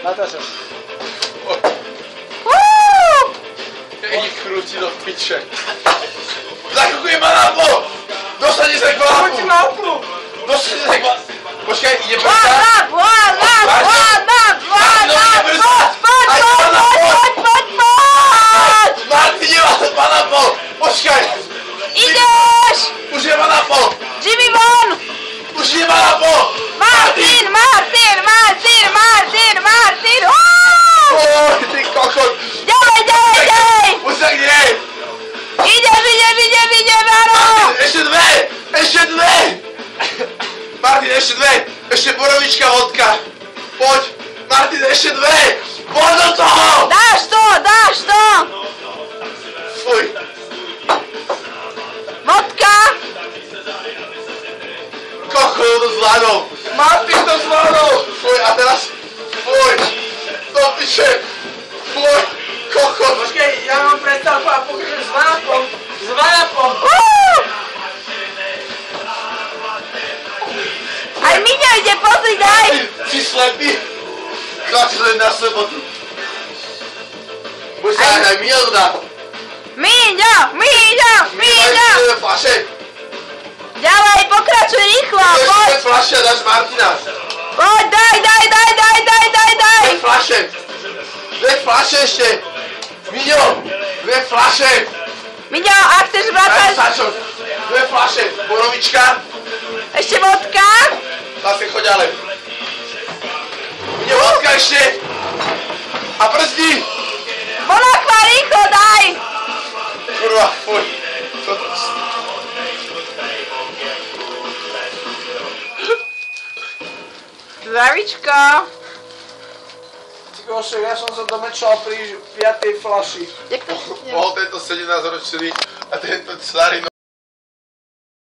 Natáčam. Ich krúti do piče. Zakukuj ma na pol! Dostane sa k vápu! Poďte na oplu! Dostane sa k vápu! Počkaj, ide brzdá? Poď! Martin, nemá to ma na pol! Počkaj! Ideš! Už je ma na pol! Jimmy von! Už je ma na pol! Martin! Oj, ty kokot! Ďalej! Už sa kde? Ideš, Maro! Ešte dve! Martin, ešte dve! Ešte borovička, vodka! Poď! Martin, ešte dve! Poď do toho! Dáš to! Fuj! Vodka! Kokot, to zvládol! Martin to zvládol! Fuj, a teraz... Fuj! Do piče! Fuj! Kokot! Počkej, ja mám predstavku a pokračujem s vanapom. Aj Miňo ide, pozri, daj! Si slepý? Chlapi len na slepotu. Buď sa aj Miňo to dá. Miňo! Dve fľaše. Ďalej, pokračuj rýchlo, poď! Dve fľaše a dáš Martina. Poď, daj! Dve fľaše ešte. Miňo, dve fľaše. Miňo, ak chceš vracať... Dve fľaše. Borovička. Ešte vodka? Zase choď ďalej. Miňo, vodka ešte. A brzdi. Bonakva, rýchlo, daj! Kurva, fuj. Zdravíčko. Ty košek, ja som sa domečal pri 5. fľaši. Bol tento 17-ročný a tento starý